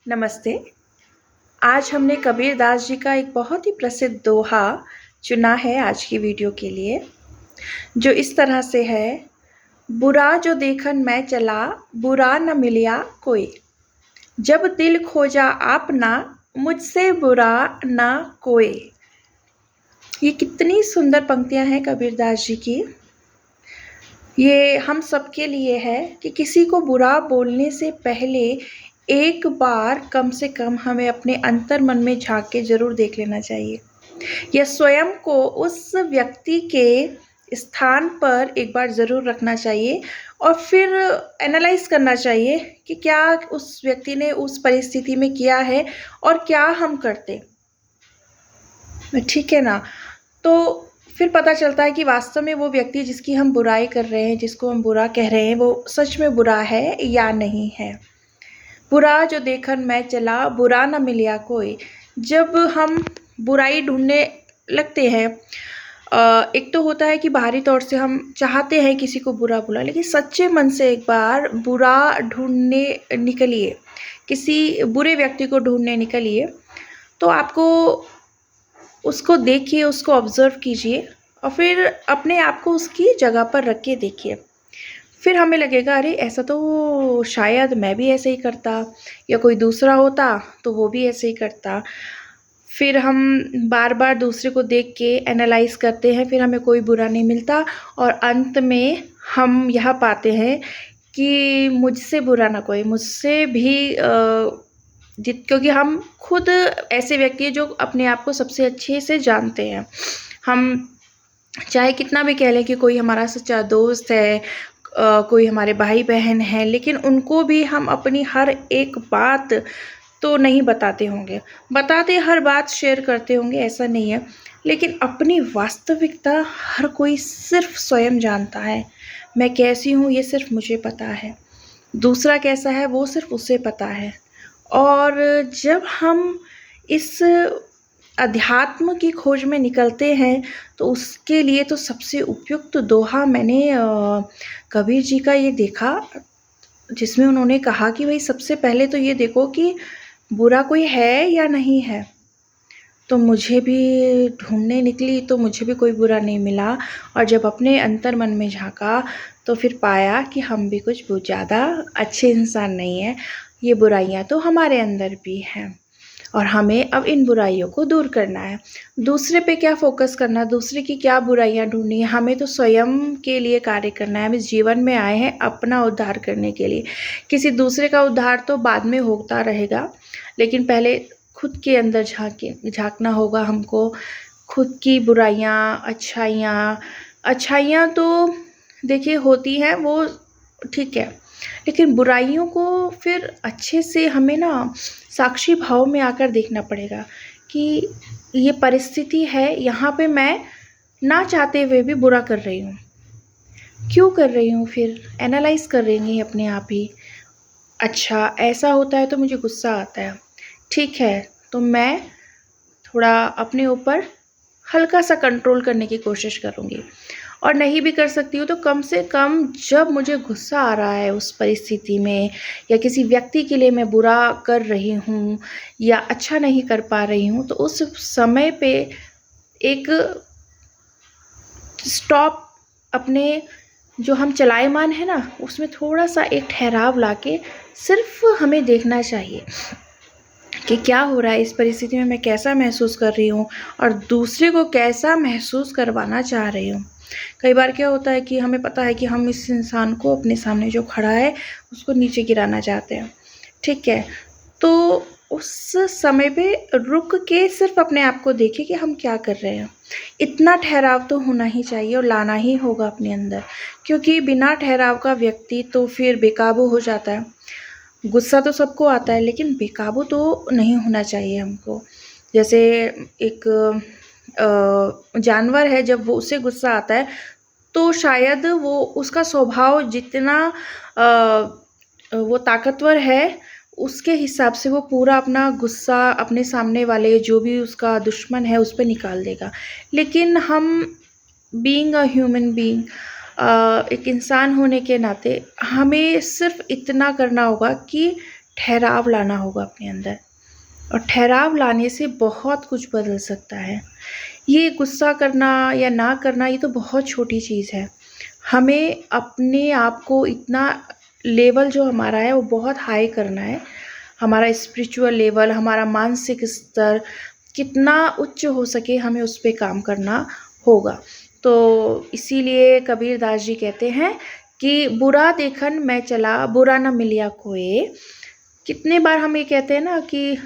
नमस्ते। आज हमने कबीर दास जी का एक बहुत ही प्रसिद्ध दोहा चुना है आज की वीडियो के लिए, जो इस तरह से है, बुरा जो देखन मैं चला, बुरा न मिलिया कोई। जब दिल खोजा आपना, मुझसे बुरा न कोई। ये कितनी सुंदर पंक्तियां हैं कबीर दास जी की। ये हम सबके लिए है कि किसी को बुरा बोलने से पहले एक बार कम से कम हमें अपने अंतर मन में झांक के ज़रूर देख लेना चाहिए, या स्वयं को उस व्यक्ति के स्थान पर एक बार ज़रूर रखना चाहिए और फिर एनालाइज़ करना चाहिए कि क्या उस व्यक्ति ने उस परिस्थिति में किया है और क्या हम करते। ठीक है ना? तो फिर पता चलता है कि वास्तव में वो व्यक्ति जिसकी हम बुराई कर रहे हैं, जिसको हम बुरा कह रहे हैं, वो सच में बुरा है या नहीं है। बुरा जो देखन मैं चला, बुरा न मिलिया कोई। जब हम बुराई ढूँढने लगते हैं, एक तो होता है कि बाहरी तौर से हम चाहते हैं किसी को बुरा बुरा, लेकिन सच्चे मन से एक बार बुरा ढूँढने निकलिए, किसी बुरे व्यक्ति को ढूँढने निकलिए, तो आपको उसको देखिए, उसको ऑब्ज़र्व कीजिए और फिर अपने आप को उसकी जगह पर रख के देखिए। फिर हमें लगेगा अरे ऐसा तो शायद मैं भी ऐसे ही करता, या कोई दूसरा होता तो वो भी ऐसे ही करता। फिर हम बार-बार दूसरे को देख के एनालाइज़ करते हैं, फिर हमें कोई बुरा नहीं मिलता और अंत में हम यह पाते हैं कि मुझसे बुरा ना कोई, मुझसे भी क्योंकि हम खुद ऐसे व्यक्ति हैं जो अपने आप को सबसे अच्छे से जानते हैं। हम चाहे कितना भी कह लें कि कोई हमारा सच्चा दोस्त है, कोई हमारे भाई-बहन हैं, लेकिन उनको भी हम अपनी हर एक बात तो नहीं बताते होंगे। बताते हर बात शेयर करते होंगे, ऐसा नहीं है, लेकिन अपनी वास्तविकता हर कोई सिर्फ़ स्वयं जानता है। मैं कैसी हूँ ये सिर्फ़ मुझे पता है, दूसरा कैसा है वो सिर्फ़ उसे पता है। और जब हम इस अध्यात्म की खोज में निकलते हैं, तो उसके लिए तो सबसे उपयुक्त दोहा मैंने कबीर जी का ये देखा, जिसमें उन्होंने कहा कि भई सबसे पहले तो ये देखो कि बुरा कोई है या नहीं है। तो मुझे भी ढूँढने निकली तो मुझे भी कोई बुरा नहीं मिला, और जब अपने अंतर मन में झाँका तो फिर पाया कि हम भी कुछ बहुत ज़्यादा अच्छे इंसान नहीं हैं। ये बुराइयाँ तो हमारे अंदर भी हैं और हमें अब इन बुराइयों को दूर करना है। दूसरे पे क्या फ़ोकस करना, दूसरे की क्या बुराइयाँ ढूँढनी है, हमें तो स्वयं के लिए कार्य करना है। हम इस जीवन में आए हैं अपना उद्धार करने के लिए। किसी दूसरे का उद्धार तो बाद में होता रहेगा, लेकिन पहले खुद के अंदर झाँकना होगा हमको। खुद की बुराइयाँ, अच्छाइयाँ तो देखिए होती हैं, वो ठीक है, लेकिन बुराइयों को फिर अच्छे से हमें ना साक्षी भाव में आकर देखना पड़ेगा कि ये परिस्थिति है, यहाँ पे मैं ना चाहते हुए भी बुरा कर रही हूँ। क्यों कर रही हूँ फिर? एनालाइज़ करेंगे अपने आप ही। अच्छा, ऐसा होता है तो मुझे गुस्सा आता है। ठीक है, तो मैं थोड़ा अपने ऊपर हल्का-सा कंट्रोल करने की कोशिश करूँगी, और नहीं भी कर सकती हूँ तो कम से कम जब मुझे गुस्सा आ रहा है उस परिस्थिति में, या किसी व्यक्ति के लिए मैं बुरा कर रही हूँ या अच्छा नहीं कर पा रही हूँ, तो उस समय पे एक स्टॉप, अपने जो हम चलायमान हैं ना, उसमें थोड़ा-सा एक ठहराव लाके सिर्फ़ हमें देखना चाहिए कि क्या हो रहा है इस परिस्थिति में, मैं कैसा महसूस कर रही हूँ और दूसरे को कैसा महसूस करवाना चाह रही हूँ। कई बार क्या होता है कि हमें पता है कि हम इस इंसान को अपने सामने जो खड़ा है, उसको नीचे गिराना चाहते हैं, ठीक है? तो उस समय पे रुक के सिर्फ़ अपने आप को देखें कि हम क्या कर रहे हैं। इतना ठहराव तो होना ही चाहिए और लाना ही होगा अपने अंदर, क्योंकि बिना ठहराव का व्यक्ति तो फिर बेकाबू हो जाता है। गुस्सा तो सबको आता है, लेकिन बेकाबू तो नहीं होना चाहिए हमको। जैसे एक जानवर है, जब वो उसे गुस्सा आता है, तो शायद वो उसका स्वभाव जितना वो ताकतवर है, उसके हिसाब से वो पूरा अपना गुस्सा अपने सामने वाले जो भी उसका दुश्मन है, उस पे निकाल देगा। लेकिन हम बीइंग अ ह्यूमन बीइंग, एक इंसान होने के नाते हमें सिर्फ़ इतना करना होगा कि ठहराव लाना होगा अपने अंदर, और ठहराव लाने से बहुत कुछ बदल सकता है। ये गुस्सा करना या ना करना ये तो बहुत छोटी चीज़ है। हमें अपने आप को इतना लेवल जो हमारा है वो बहुत हाई करना है। हमारा स्पिरिचुअल लेवल, हमारा मानसिक स्तर कितना उच्च हो सके हमें उस पे काम करना होगा। तो इसीलिए कबीरदास जी कहते हैं कि बुरा देखन मैं चला, बुरा न मिलिया कोय। कितने बार हम ये कहते हैं ना कि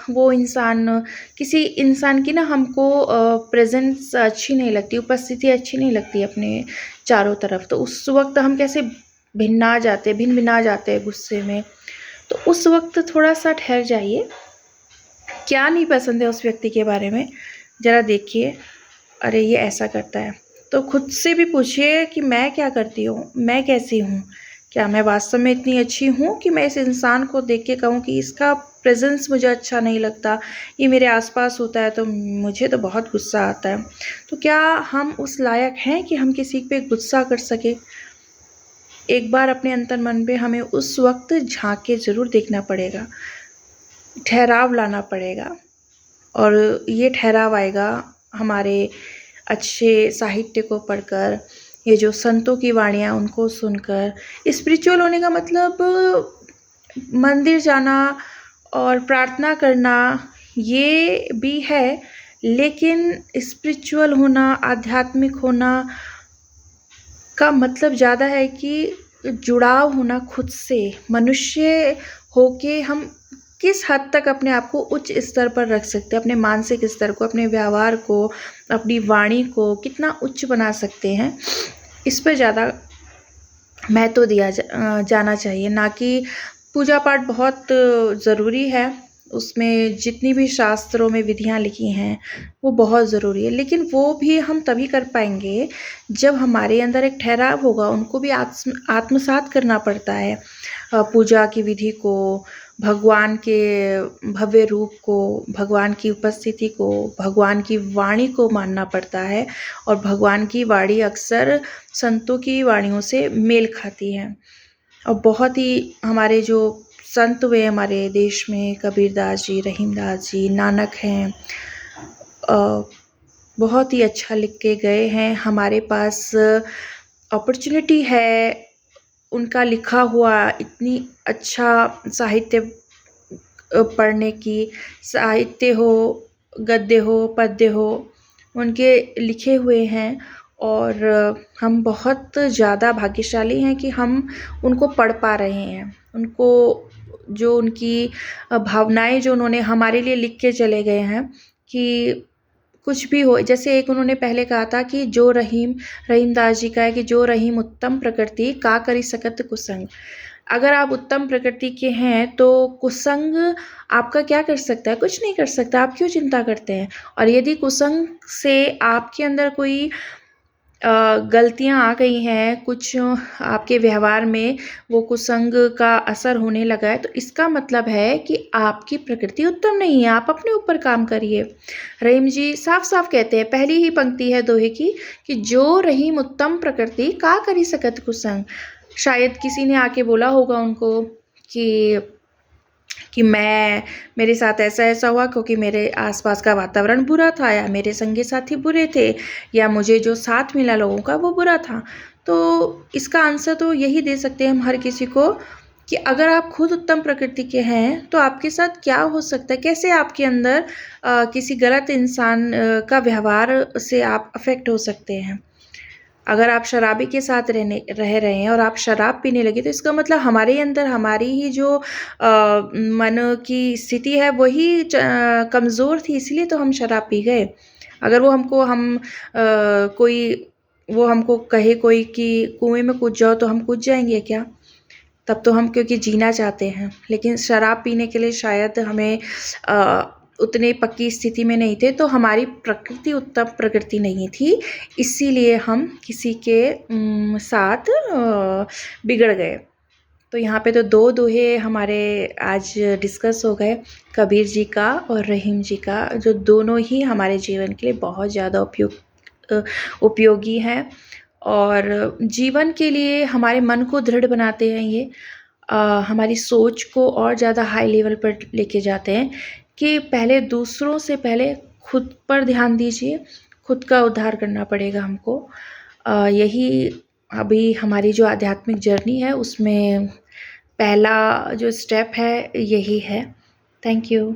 वो इंसान, किसी इंसान की ना हमको प्रेजेंस अच्छी नहीं लगती, उपस्थिति अच्छी नहीं लगती अपने चारों तरफ, तो उस वक्त हम कैसे भिन्न भिना जाते हैं गुस्से में। तो उस वक्त थोड़ा सा ठहर जाइए, क्या नहीं पसंद है उस व्यक्ति के बारे में, ज़रा देखिए, अरे ये ऐसा करता है, तो खुद से भी पूछिए कि मैं क्या करती हूँ, मैं कैसी हूँ, क्या मैं वास्तव में इतनी अच्छी हूँ कि मैं इस इंसान को देख के कहूँ कि इसका प्रेजेंस मुझे अच्छा नहीं लगता, ये मेरे आसपास होता है तो मुझे तो बहुत गुस्सा आता है। तो क्या हम उस लायक हैं कि हम किसी पे गुस्सा कर सके? एक बार अपने अंतर मन पे हमें उस वक्त झांक के ज़रूर देखना पड़ेगा, ठहराव लाना पड़ेगा, और ये ठहराव आएगा हमारे अच्छे साहित्य को पढ़कर, ये जो संतों की वाणियाँ उनको सुनकर। स्पिरिचुअल होने का मतलब मंदिर जाना और प्रार्थना करना ये भी है, लेकिन स्पिरिचुअल होना, आध्यात्मिक होना का मतलब ज़्यादा है कि जुड़ाव होना खुद से। मनुष्य होके हम किस हद तक अपने आप को उच्च स्तर पर रख सकते हैं, अपने मानसिक स्तर को, अपने व्यवहार को, अपनी वाणी को कितना उच्च बना सकते हैं, इस पर ज़्यादा महत्व दिया जाना चाहिए। ना कि पूजा पाठ बहुत ज़रूरी है, उसमें जितनी भी शास्त्रों में विधियाँ लिखी हैं वो बहुत ज़रूरी है, लेकिन वो भी हम तभी कर पाएंगे जब हमारे अंदर एक ठहराव होगा। उनको भी आत्मसात करना पड़ता है, पूजा की विधि को, भगवान के भव्य रूप को, भगवान की उपस्थिति को, भगवान की वाणी को मानना पड़ता है, और भगवान की वाणी अक्सर संतों की वाणियों से मेल खाती है। और बहुत ही हमारे जो संत हुए हमारे देश में, कबीरदास जी, रहीमदास जी, नानक हैं, बहुत ही अच्छा लिख के गए हैं। हमारे पास अपॉर्चुनिटी है उनका लिखा हुआ इतनी अच्छा साहित्य पढ़ने की, साहित्य हो, गद्य हो, पद्य हो, उनके लिखे हुए हैं, और हम बहुत ज़्यादा भाग्यशाली हैं कि हम उनको पढ़ पा रहे हैं। उनको जो उनकी भावनाएं जो उन्होंने हमारे लिए लिख के चले गए हैं, कि कुछ भी हो, जैसे एक उन्होंने पहले कहा था कि जो रहीमदास जी का है कि जो रहीम उत्तम प्रकृति का करी सकत कुसंग। अगर आप उत्तम प्रकृति के हैं तो कुसंग आपका क्या कर सकता है? कुछ नहीं कर सकता, आप क्यों चिंता करते हैं? और यदि कुसंग से आपके अंदर कोई गलतियाँ आ गई हैं, कुछ आपके व्यवहार में वो कुसंग का असर होने लगा है, तो इसका मतलब है कि आपकी प्रकृति उत्तम नहीं है, आप अपने ऊपर काम करिए। रहीम जी साफ साफ कहते हैं, पहली ही पंक्ति है दोहे की, कि जो रहीम उत्तम प्रकृति का करी सकत कुसंग। शायद किसी ने आके बोला होगा उनको कि मेरे साथ ऐसा ऐसा हुआ क्योंकि मेरे आसपास का वातावरण बुरा था, या मेरे संगी साथी बुरे थे, या मुझे जो साथ मिला लोगों का वो बुरा था। तो इसका आंसर तो यही दे सकते हैं हम हर किसी को, कि अगर आप खुद उत्तम प्रकृति के हैं तो आपके साथ क्या हो सकता है, कैसे आपके अंदर किसी गलत इंसान का व्यवहार से आप अफेक्ट हो सकते हैं। अगर आप शराबी के साथ रह रहे हैं और आप शराब पीने लगे, तो इसका मतलब हमारे अंदर हमारी ही जो मन की स्थिति है वही कमज़ोर थी, इसलिए तो हम शराब पी गए। अगर वो हमको वो हमको कहे कोई कि कुएं में कूद जाओ, तो हम कूद जाएंगे क्या? तब तो हम क्योंकि जीना चाहते हैं, लेकिन शराब पीने के लिए शायद हमें उतने पक्की स्थिति में नहीं थे, तो हमारी प्रकृति उत्तम प्रकृति नहीं थी, इसीलिए हम किसी के साथ बिगड़ गए। तो यहाँ पे तो दो दोहे हमारे आज डिस्कस हो गए, कबीर जी का और रहीम जी का, जो दोनों ही हमारे जीवन के लिए बहुत ज़्यादा उपयोगी हैं, और जीवन के लिए हमारे मन को दृढ़ बनाते हैं ये। हमारी सोच को और ज़्यादा हाई लेवल पर लेके जाते हैं कि पहले दूसरों से पहले खुद पर ध्यान दीजिए, खुद का उद्धार करना पड़ेगा हमको। यही अभी हमारी जो आध्यात्मिक जर्नी है उसमें पहला जो स्टेप है यही है। Thank you.